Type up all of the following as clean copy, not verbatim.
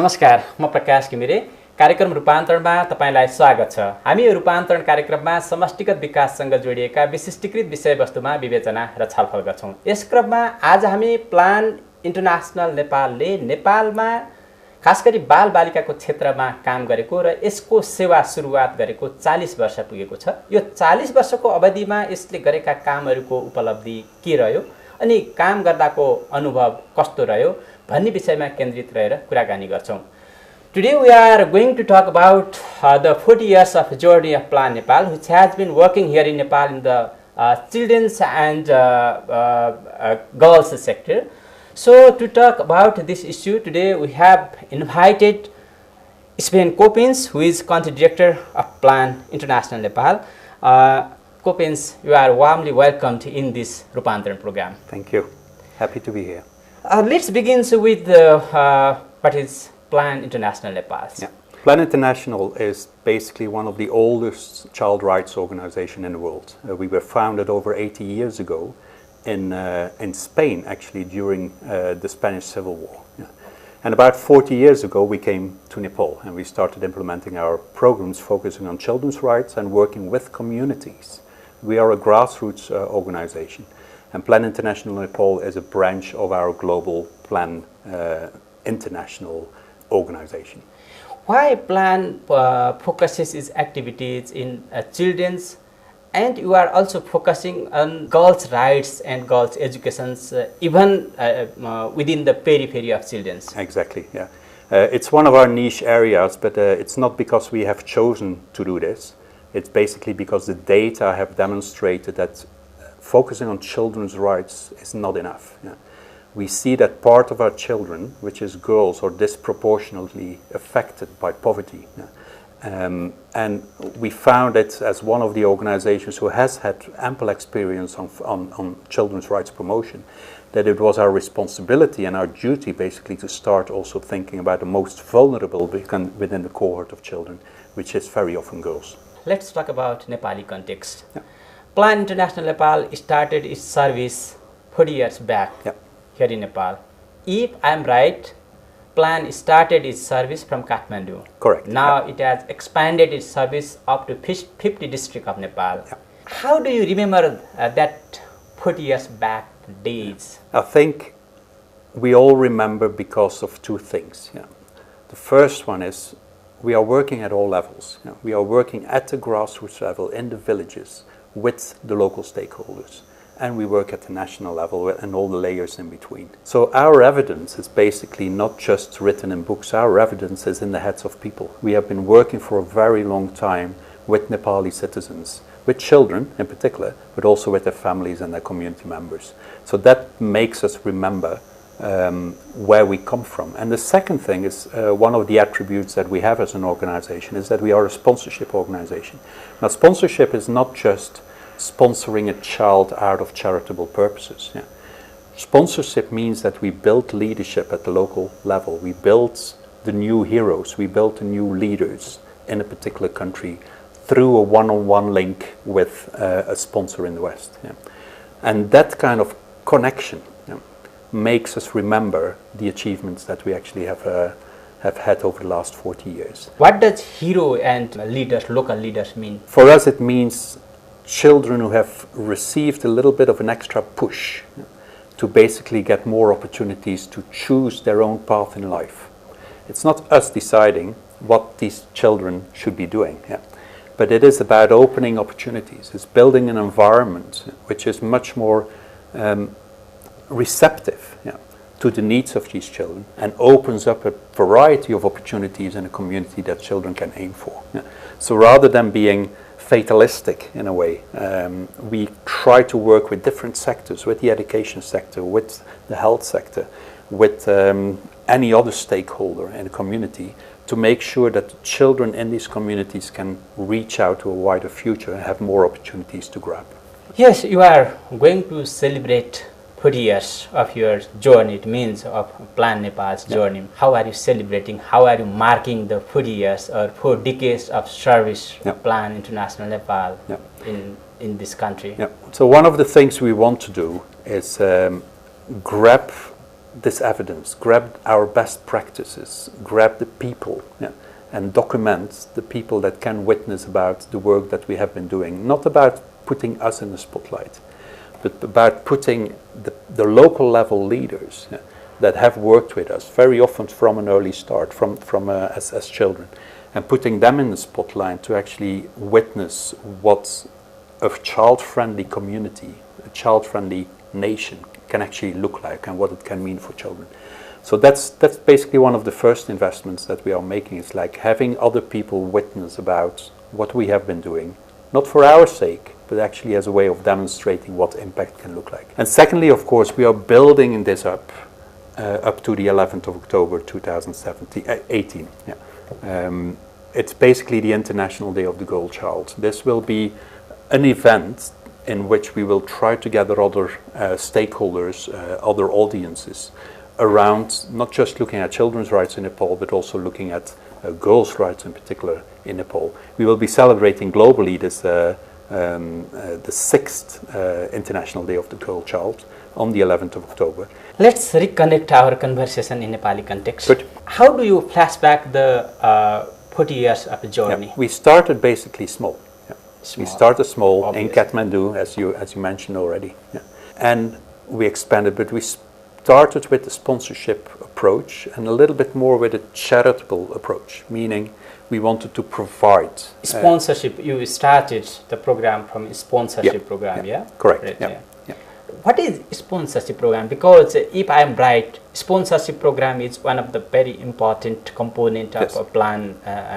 नमस्कार, म प्रकाश घिमिरे। कार्यक्रम रूपान्तरणमा तपाईलाई स्वागत छ। हामी यो रूपान्तरण कार्यक्रममा समष्टिगत विकाससँग जोडिएका विशिष्टीकृत विषयवस्तुमा विवेचना र छलफल गर्छौं। यस क्रममा आज हामी प्लान इन्टरनेशनल नेपालले नेपालमा खासगरी बालबालिकाको क्षेत्रमा काम गरेको र यसको सेवा सुरुवात गरेको 40 वर्ष पुगेको छ। यो 40 वर्षको अवधिमा यसले गरेका कामहरूको उपलब्धि के रह्यो अनि काम गर्दाको अनुभव कस्तो रह्यो भन्ने विषयमा केन्द्रित रहेर कुराकानी गर्छौं। Today we are going to talk about the 40 years of journey of Plan Nepal, which has been working here in Nepal in the children's and girls sector. So to talk about this issue today we have invited Sven Coppens, who is country director of Plan International Nepal. Coppens, you are warmly welcomed in this Rupantaran program. Thank you. Happy to be here. Let's begin with what is Plan International Nepal. Yeah. Plan International is basically one of the oldest child rights organizations in the world. We were founded over 80 years ago in Spain, actually, during the Spanish Civil War. Yeah. And about 40 years ago, we came to Nepal and we started implementing our programs focusing on children's rights and working with communities. We are a grassroots organization. And Plan International Nepal is a branch of our global Plan International organization. Why Plan focuses its activities in children's, and you are also focusing on girls' rights and girls' educations even within the periphery of children's? Exactly, yeah. It's one of our niche areas, but it's not because we have chosen to do this. It's basically because the data have demonstrated that focusing on children's rights is not enough. Yeah. We see that part of our children, which is girls, are disproportionately affected by poverty. Yeah. And we found it as one of the organizations who has had ample experience on children's rights promotion, that it was our responsibility and our duty basically to start also thinking about the most vulnerable within the cohort of children, which is very often girls. Let's talk about Nepali context. Yeah. Plan International Nepal started its service 40 years back here in Nepal. If I am right, Plan started its service from Kathmandu. Correct. Now it has expanded its service up to 50 districts of Nepal. Yeah. How do you remember that 40 years back days? I think we all remember because of two things. Yeah. The first one is we are working at all levels. Yeah. We are working at the grassroots level in the villages with the local stakeholders, and we work at the national level and all the layers in between. So our evidence is basically not just written in books, our evidence is in the heads of people. We have been working for a very long time with Nepali citizens, with children in particular, but also with their families and their community members. So that makes us remember where we come from. And the second thing is one of the attributes that we have as an organization is that we are a sponsorship organization. Now, sponsorship is not just sponsoring a child out of charitable purposes. Yeah. Sponsorship means that we build leadership at the local level. We build the new heroes. We build the new leaders in a particular country through a one-on-one link with a sponsor in the West. Yeah. And that kind of connection makes us remember the achievements that we actually have had over the last 40 years. What does hero and leaders, local leaders mean? For us it means children who have received a little bit of an extra push to basically get more opportunities to choose their own path in life. It's not us deciding what these children should be doing, but it is about opening opportunities. It's building an environment which is much more receptive to the needs of these children and opens up a variety of opportunities in a community that children can aim for. So rather than being fatalistic in a way, we try to work with different sectors, with the education sector, with the health sector, with any other stakeholder in the community to make sure that the children in these communities can reach out to a wider future and have more opportunities to grab. Yes, you are going to celebrate 40 years of your journey, it means of Plan Nepal's journey. How are you celebrating? How are you marking the 40 years or 4 decades of service of Plan International Nepal in this country? So one of the things we want to do is grab this evidence, grab our best practices, grab the people, and document the people that can witness about the work that we have been doing. Not about putting us in the spotlight, but about putting the local level leaders that have worked with us, very often from an early start, as children, and putting them in the spotlight to actually witness what a child-friendly community, a child-friendly nation can actually look like and what it can mean for children. So that's basically one of the first investments that we are making. It's like having other people witness about what we have been doing, not for our sake, but actually as a way of demonstrating what impact can look like. And secondly, of course, we are building this up to the 11th of October 2018. It's basically the International Day of the Girl Child. This will be an event in which we will try to gather other stakeholders, other audiences, around not just looking at children's rights in Nepal, but also looking at girls' rights in particular in Nepal. We will be celebrating globally this the 6th International Day of the Girl Child on the 11th of October. Let's reconnect our conversation in Nepali context. Good. How do you flashback the 40 years of the journey? We started basically small. Small. We started small, Obvious. in Kathmandu, as you mentioned already, and we expanded. But we started with the sponsorship approach and a little bit more with a charitable approach, meaning we wanted to provide sponsorship. You started the program from a sponsorship program, correct. Right, Yeah. What is sponsorship program? Because if I am right, sponsorship program is one of the very important component of a Plan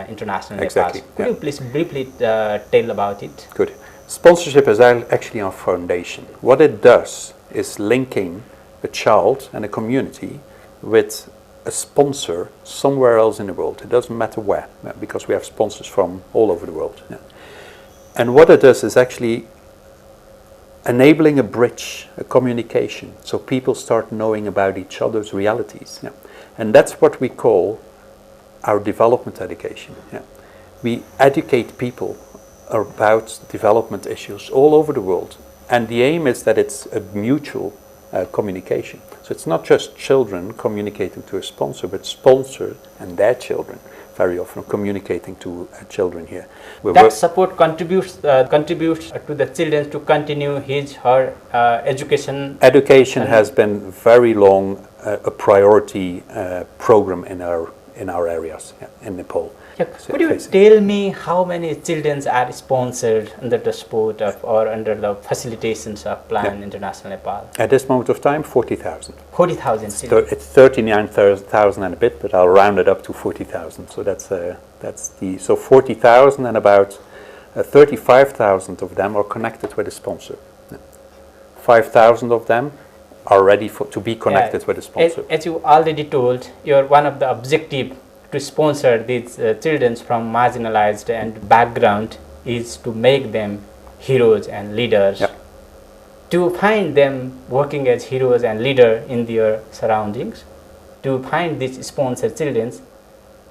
International Exactly. Nepal. Could you please briefly tell about it? Good. Sponsorship is actually our foundation. What it does is linking a child and a community with a sponsor somewhere else in the world. It doesn't matter where, because we have sponsors from all over the world. And what it does is actually enabling a bridge, a communication, so people start knowing about each other's realities. And that's what we call our development education. We educate people about development issues all over the world. And the aim is that it's a mutual communication. So it's not just children communicating to a sponsor, but sponsor and their children very often communicating to children here. That support contributes to the children to continue her education. Education has been very long a priority program in our areas in Nepal. Could you tell me how many children are sponsored under the support of or under the facilitations of Plan International Nepal? At this moment of time, 40,000. 40,000 children. It's 39,000 and a bit, but I'll round it up to 40,000. So so 40,000, and about 35,000 of them are connected with a sponsor. 5,000 of them are ready to be connected with a sponsor. As you already told, one of the objective to sponsor these children from marginalized and background is to make them heroes and leaders. To find them working as heroes and leaders in their surroundings, to find these sponsored children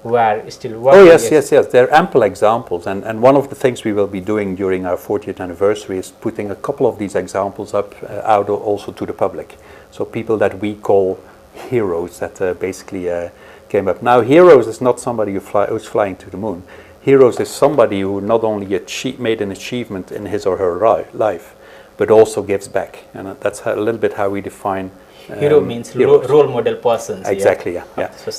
who are still working. Oh yes. There are ample examples, and one of the things we will be doing during our 40th anniversary is putting a couple of these examples up out also to the public. So people that we call heroes that basically came up. Now, heroes is not somebody who's flying to the moon. Heroes is somebody who not only made an achievement in his or her life, but also gives back. And that's a little bit how we define hero means role model persons. Exactly,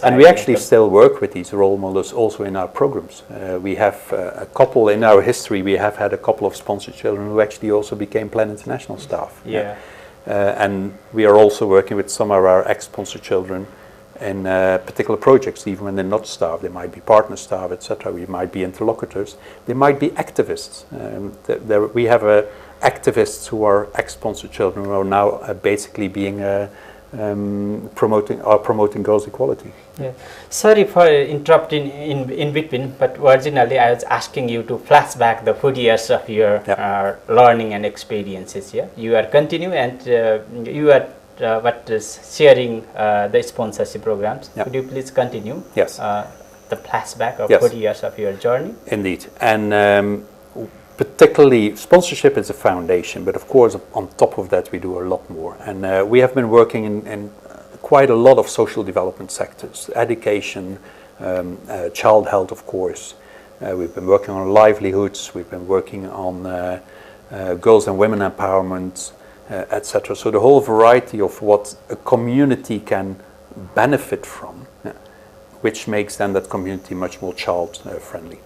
And we actually still work with these role models also in our programs. We have a couple in our history. We have had a couple of sponsored children who actually also became Plan International staff. And we are also working with some of our ex-sponsored children in particular projects, even when they're not staff. They might be partner staff, etc. We might be interlocutors. They might be activists. We have activists who are ex-sponsored children who are now basically being promoting girls' equality. Sorry for interrupting in between, but originally I was asking you to flashback the 40 years of your learning and experiences. You are continuing and you are sharing the sponsorship programs. Could you please continue? Yes. The flashback of 40 years of your journey. Indeed, and particularly sponsorship is a foundation, but of course on top of that we do a lot more. And we have been working in quite a lot of social development sectors, education, child health, of course. We've been working on livelihoods, we've been working on girls and women empowerment, etc. So the whole variety of what a community can benefit from, which makes then that community much more child-friendly.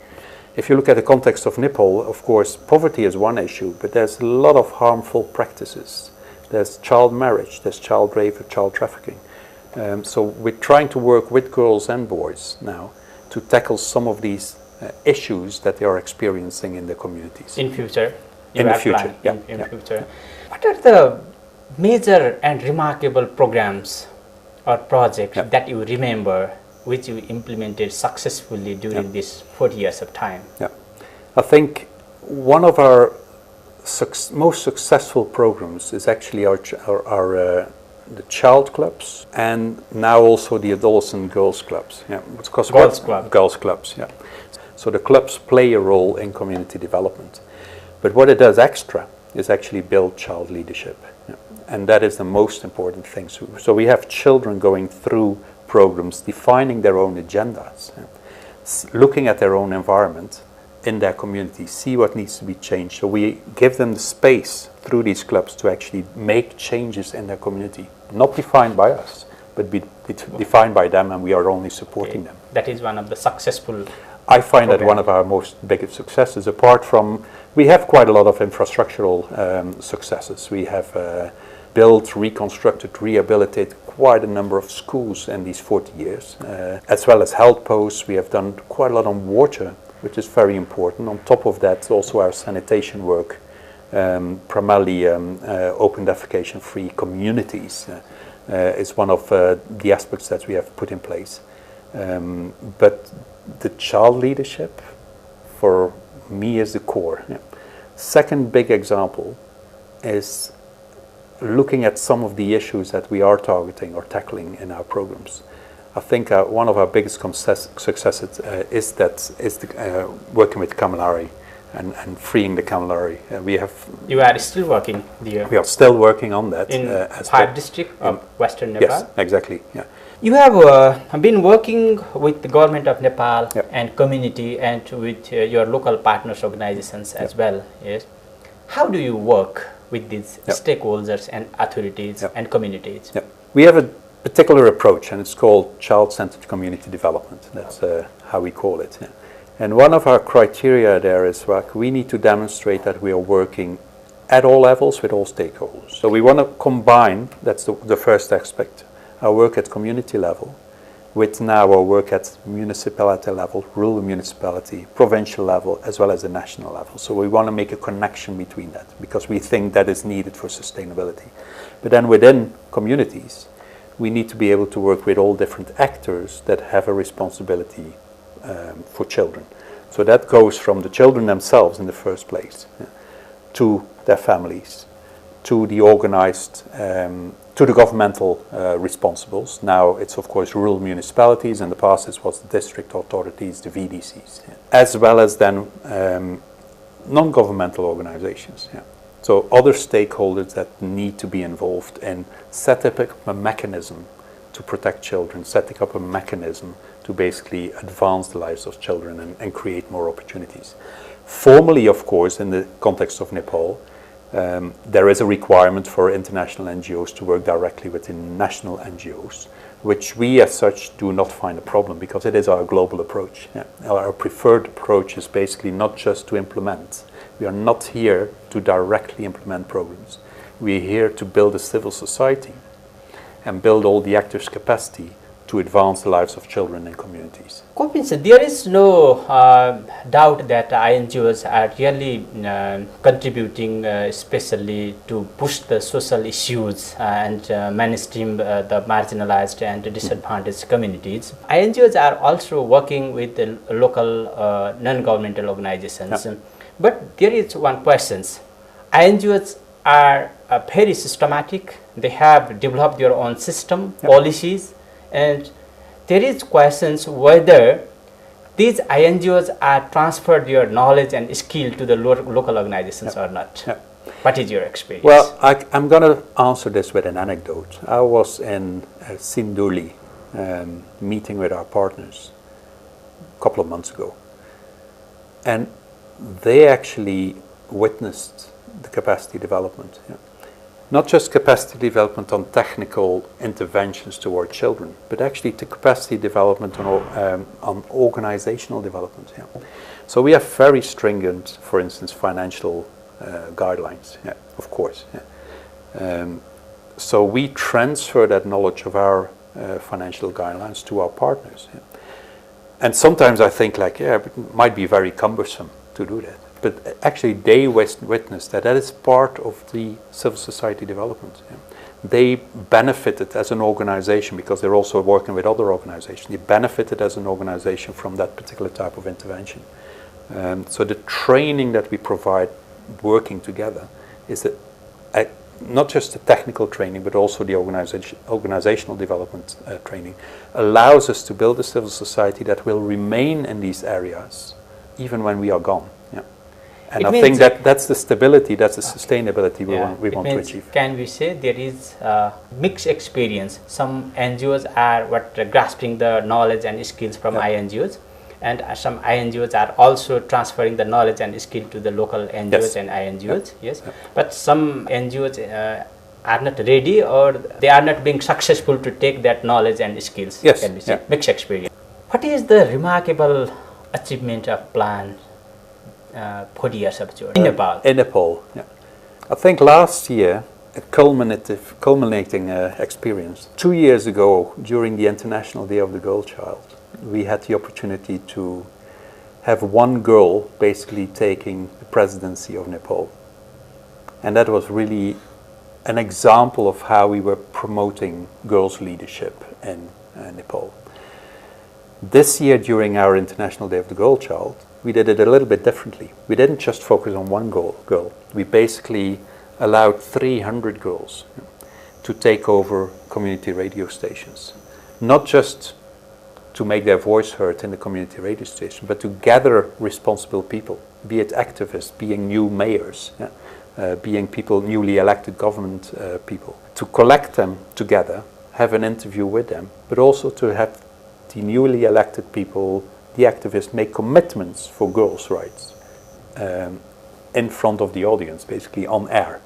If you look at the context of Nepal, of course, poverty is one issue, but there's a lot of harmful practices. There's child marriage, there's child rape, child trafficking. So we're trying to work with girls and boys now to tackle some of these issues that they are experiencing in their communities. In future? In the future, yeah. In future. What are the major and remarkable programs or projects that you remember which you implemented successfully during this 40 years of time? Yeah, I think one of our most successful programs is actually the child clubs, and now also the adolescent girls clubs. Yeah, girls clubs. Yeah, so the clubs play a role in community development, but what it does extra is actually build child leadership, and that is the most important thing. So we have children going through programs, defining their own agendas, looking at their own environment in their community, see what needs to be changed. So we give them the space through these clubs to actually make changes in their community, not defined by us, but be defined by them, and we are only supporting them. That is one of the successful I find that one of our most biggest successes, apart from, we have quite a lot of infrastructural successes. We have built, reconstructed, rehabilitated quite a number of schools in these 40 years, as well as health posts. We have done quite a lot on water, which is very important. On top of that, also our sanitation work, primarily open defecation-free communities, is one of the aspects that we have put in place. But the child leadership, for me, is the core. Yeah. Second big example is looking at some of the issues that we are targeting or tackling in our programs. I think one of our biggest successes is working with Kamalari and freeing the Kamalari. You are still working there? We are still working on that. In 5 districts of Western Nepal? Yes, exactly. Yeah. You have been working with the government of Nepal and community and with your local partners organizations as well. Yes. How do you work with these stakeholders and authorities and communities? We have a particular approach, and it's called child-centered community development. That's how we call it. Yeah. And one of our criteria there is we need to demonstrate that we are working at all levels with all stakeholders. So we want to combine, that's the first aspect, our work at community level with now our work at municipality level, rural municipality, provincial level, as well as the national level. So we want to make a connection between that because we think that is needed for sustainability. But then within communities, we need to be able to work with all different actors that have a responsibility for children. So that goes from the children themselves in the first place, to their families, to the organized, to the governmental responsibles. Now it's of course rural municipalities. In the past it was the district authorities, the VDCs, as well as then non-governmental organizations. So other stakeholders that need to be involved in setting up a mechanism to protect children, setting up a mechanism to basically advance the lives of children and create more opportunities. Formally, of course, in the context of Nepal, there is a requirement for international NGOs to work directly with national NGOs, which we as such do not find a problem because it is our global approach. Our preferred approach is basically not just to implement. We are not here to directly implement programs. We are here to build a civil society and build all the actors' capacity to advance the lives of children and communities. Coppens, there is no doubt that INGOs are really contributing especially to push the social issues and mainstream the marginalized and disadvantaged communities. INGOs are also working with the local non-governmental organizations. But there is one question. INGOs are very systematic. They have developed their own system, policies, and there is questions whether these INGOs are transferred their knowledge and skill to the local organizations or not. What is your experience? Well, I'm going to answer this with an anecdote. I was in Sinduli meeting with our partners a couple of months ago, and they actually witnessed the capacity development. Yeah. Not just capacity development on technical interventions toward children, but actually the capacity development on organizational development. Yeah. So we have very stringent, for instance, financial guidelines, yeah, of course. Yeah. So we transfer that knowledge of our financial guidelines to our partners. Yeah. And sometimes I think like, yeah, it might be very cumbersome to do that. But actually they witness that is part of the civil society development. Yeah. They benefited as an organization because they're also working with other organizations. They benefited as an organization from that particular type of intervention. So the training that we provide working together is that not just the technical training but also the organizational development training allows us to build a civil society that will remain in these areas even when we are gone. Yeah. And I think that's the stability, that's the sustainability we want to achieve. Can we say there is a mixed experience? Some NGOs are grasping the knowledge and skills from INGOs, and some INGOs are also transferring the knowledge and skill to the local NGOs and INGOs. Yes, but some NGOs are not ready, or they are not being successful to take that knowledge and skills. Can we say mixed experience? What is the remarkable achievement of Plan 40 years of journey in Nepal? In Nepal, yeah. I think last year a culminating experience. 2 years ago, during the International Day of the Girl Child, we had the opportunity to have one girl basically taking the presidency of Nepal. And that was really an example of how we were promoting girls' leadership in Nepal. This year, during our International Day of the Girl Child, we did it a little bit differently. We didn't just focus on one girl. We basically allowed 300 girls to take over community radio stations. Not just to make their voice heard in the community radio station, but to gather responsible people, be it activists, being new mayors, being people, newly elected government people, to collect them together, have an interview with them, but also to have the newly elected people, the activists, make commitments for girls' rights in front of the audience, basically on air.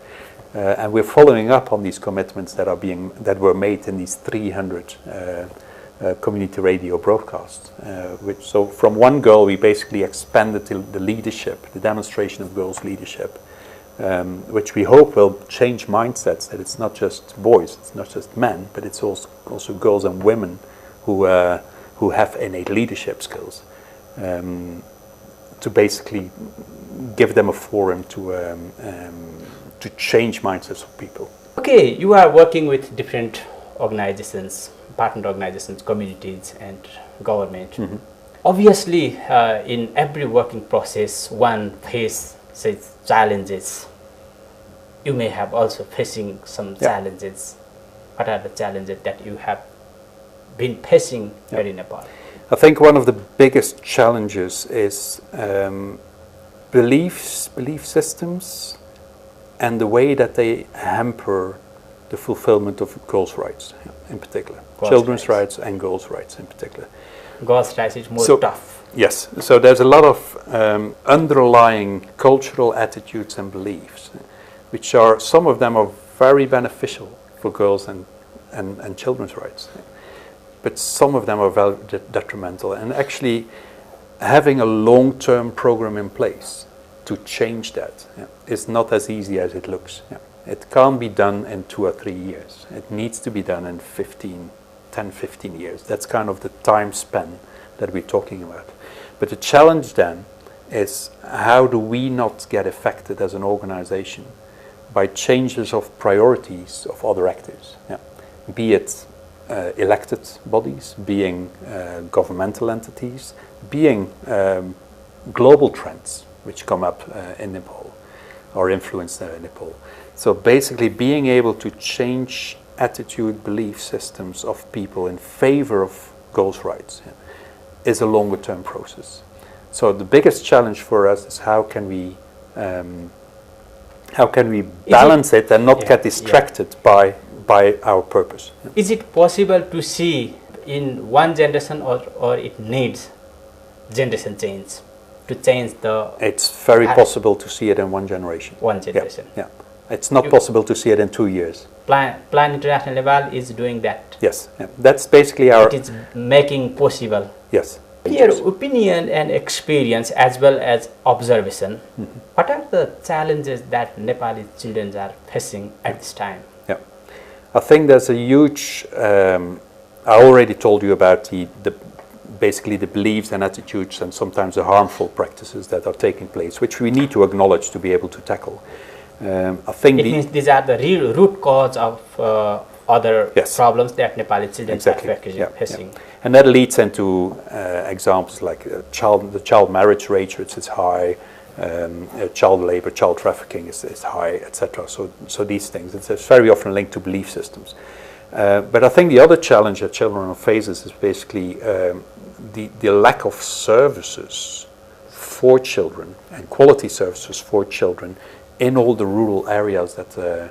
And we're following up on these commitments that were made in these 300 community radio broadcasts. So from one girl, we basically expanded the leadership, the demonstration of girls' leadership, which we hope will change mindsets, that it's not just boys, it's not just men, but it's also girls and women who have innate leadership skills, to basically give them a forum to change mindsets of people. Okay, you are working with different organizations, partner organizations, communities and government. Mm-hmm. Obviously, in every working process, one faces challenges. You may have also facing some challenges. What are the challenges that you have been facing here in Nepal? I think one of the biggest challenges is belief systems and the way that they hamper the fulfillment of girls' rights in particular. Children's rights and girls' rights in particular. Girls' rights is more tough. Yes, so there's a lot of underlying cultural attitudes and beliefs, which are, some of them are very beneficial for girls and children's rights. But some of them are very detrimental, and actually having a long-term program in place to change that is not as easy as it looks. It can't be done in 2 or 3 years. It needs to be done in 10, 15 years. That's kind of the time span that we're talking about. But the challenge then is, how do we not get affected as an organization by changes of priorities of other actors? Be it elected bodies, being governmental entities, being global trends which come up in Nepal or influence Nepal. So basically being able to change attitude, belief systems of people in favor of girls' rights is a longer term process. So the biggest challenge for us is how can how can we balance it and not get distracted by our purpose. Is it possible to see in one generation, or it needs generation change to change the... It's very possible to see it in one generation. One generation. Yeah. It's not possible to see it in 2 years. Plan International Nepal is doing that. Yes. Yeah. That's basically our... It is making possible. Yes. In your opinion and experience as well as observation, what are the challenges that Nepali children are facing at this time? Yeah. I think there's a huge... I already told you about basically the beliefs and attitudes and sometimes the harmful practices that are taking place, which we need to acknowledge to be able to tackle. I think it means these are the real root cause of other problems that Nepali children are facing. Yeah. And that leads into examples like the child marriage rate, which is high, child labor, child trafficking is high, etc. So these things, it's very often linked to belief systems. But I think the other challenge that children faces is basically the lack of services for children and quality services for children in all the rural areas that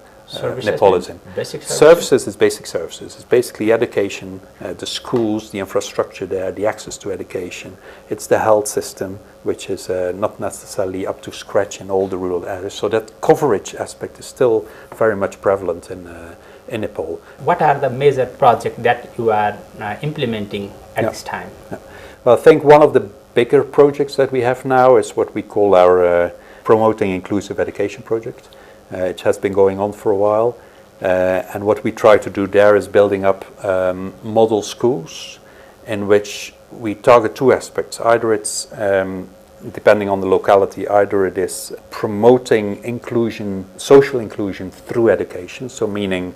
Nepal is in. Basic services is basic services. It's basically education, the schools, the infrastructure there, the access to education. It's the health system, which is not necessarily up to scratch in all the rural areas. So that coverage aspect is still very much prevalent in Nepal. What are the major projects that you are implementing at this time? Yeah. Well, I think one of the bigger projects that we have now is what we call our Promoting Inclusive Education project. It has been going on for a while, and what we try to do there is building up model schools in which we target two aspects. Either it's, depending on the locality, either it is promoting inclusion, social inclusion through education, so meaning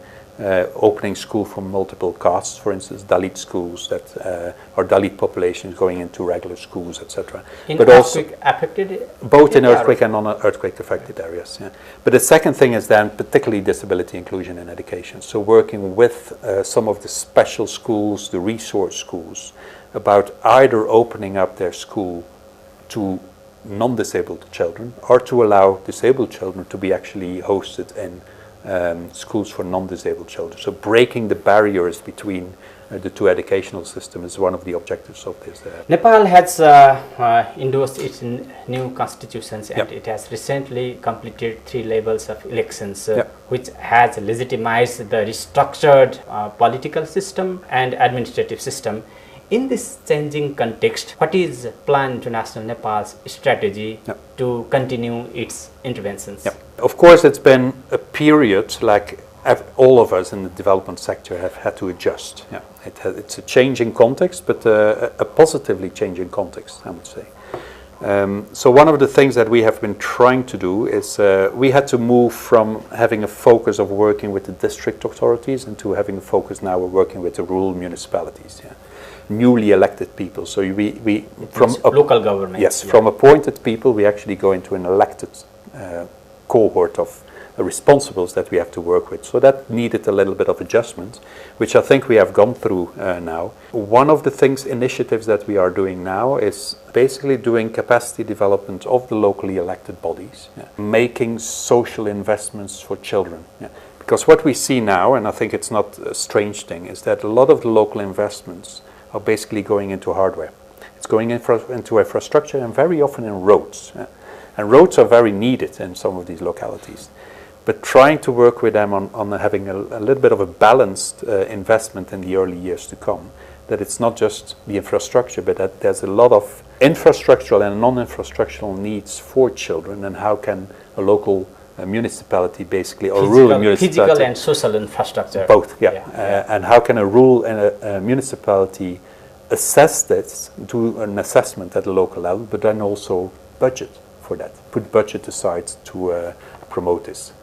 opening school from multiple castes, for instance, Dalit schools that or Dalit populations going into regular schools, etc. But also affected, both in earthquake and non-earthquake affected areas. Yeah. But the second thing is then particularly disability inclusion in education. So working with some of the special schools, the resource schools, about either opening up their school to non-disabled children or to allow disabled children to be actually hosted in schools for non-disabled children. So breaking the barriers between the two educational systems is one of the objectives of this. Nepal has endorsed its new constitutions, and it has recently completed 3 levels of elections, which has legitimized the restructured political system and administrative system. In this changing context, what is Plan International Nepal's strategy to continue its interventions? Of course, it's been a period like all of us in the development sector have had to adjust. It's a changing context, but a positively changing context, I would say. So one of the things that we have been trying to do is we had to move from having a focus of working with the district authorities into having a focus now of working with the rural municipalities. Newly elected people. So we from local government. Yes, from appointed people, we actually go into an elected cohort of responsibles that we have to work with. So that needed a little bit of adjustment, which I think we have gone through now. One of the initiatives that we are doing now is basically doing capacity development of the locally elected bodies, making social investments for children. Because what we see now, and I think it's not a strange thing, is that a lot of the local investments are basically going into hardware. It's going into infrastructure and very often in roads. And roads are very needed in some of these localities. But trying to work with them on having a little bit of a balanced investment in the early years to come, that it's not just the infrastructure, but that there's a lot of infrastructural and non-infrastructural needs for children, and how can a local municipality basically, or rural municipality... Physical and social infrastructure. Both, and how can a rural municipality assess this, do an assessment at the local level, but then also budget for that, put budget aside to promote this.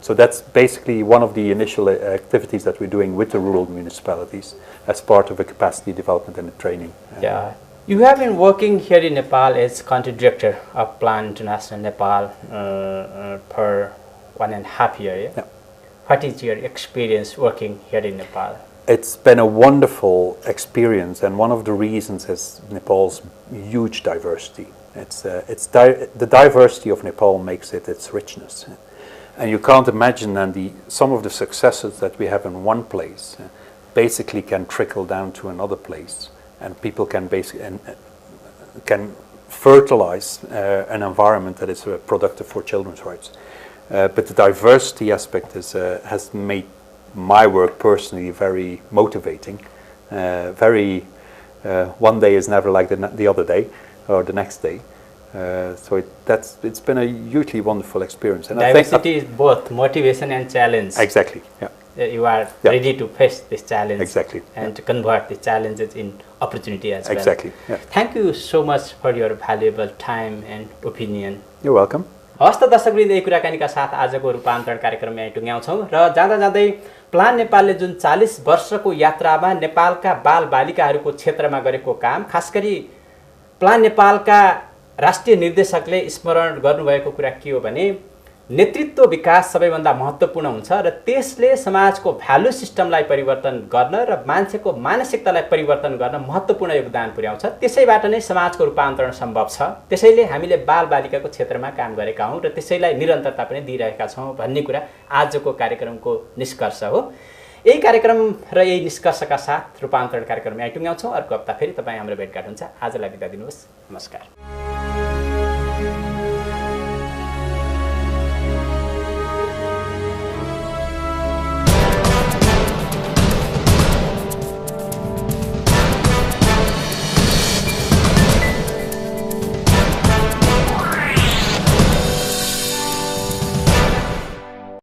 So that's basically one of the initial activities that we're doing with the rural municipalities as part of a capacity development and training. You have been working here in Nepal as country director of Plan International Nepal for 1.5 years. What is your experience working here in Nepal? It's been a wonderful experience, and one of the reasons is Nepal's huge diversity. The diversity of Nepal makes it its richness. And you can't imagine then some of the successes that we have in one place basically can trickle down to another place, and people can can fertilize an environment that is productive for children's rights. But the diversity aspect has made my work personally very motivating. One day is never like the other day or the next day. So it's been a hugely wonderful experience. And diversity is both motivation and challenge. Exactly. Yeah. You are ready to face this challenge. Exactly. And to convert the challenges in opportunity as well. Exactly. Yeah. Thank you so much for your valuable time and opinion. You're welcome. हस् त दर्शकवृन्द यही कुराकानीका साथ आजको रूपान्तरण कार्यक्रममा यही टुङ्ग्याउँछौँ र जाँदा जाँदै plan नेपालले जुन 40 वर्षको यात्रामा नेपालका बालबालिकाहरूको क्षेत्रमा गरेको काम, खास गरी प्लान नेपालका राष्ट्रिय निर्देशकले स्मरण गर्नुभएको कुरा के हो भने नेतृत्व विकास सबैभन्दा महत्त्वपूर्ण हुन्छ र त्यसले समाजको भ्यालु सिस्टमलाई परिवर्तन गर्न र मान्छेको मानसिकतालाई परिवर्तन गर्न महत्त्वपूर्ण योगदान पुर्याउँछ। त्यसैबाट नै समाजको रूपान्तरण सम्भव छ। त्यसैले हामीले बालबालिकाको क्षेत्रमा काम गरेका हौं र त्यसैलाई निरन्तरता पनि दिइरहेका छौं भन्ने कुरा आजको कार्यक्रमको निष्कर्ष हो। यही कार्यक्रम र यही निष्कर्षका साथ रूपान्तरण कार्यक्रममा टुङ्ग्याउँछौँ। अर्को हप्ता फेरि तपाईँ हाम्रो भेटघाट हुन्छ। आजलाई बिदा दिनुहोस्। नमस्कार।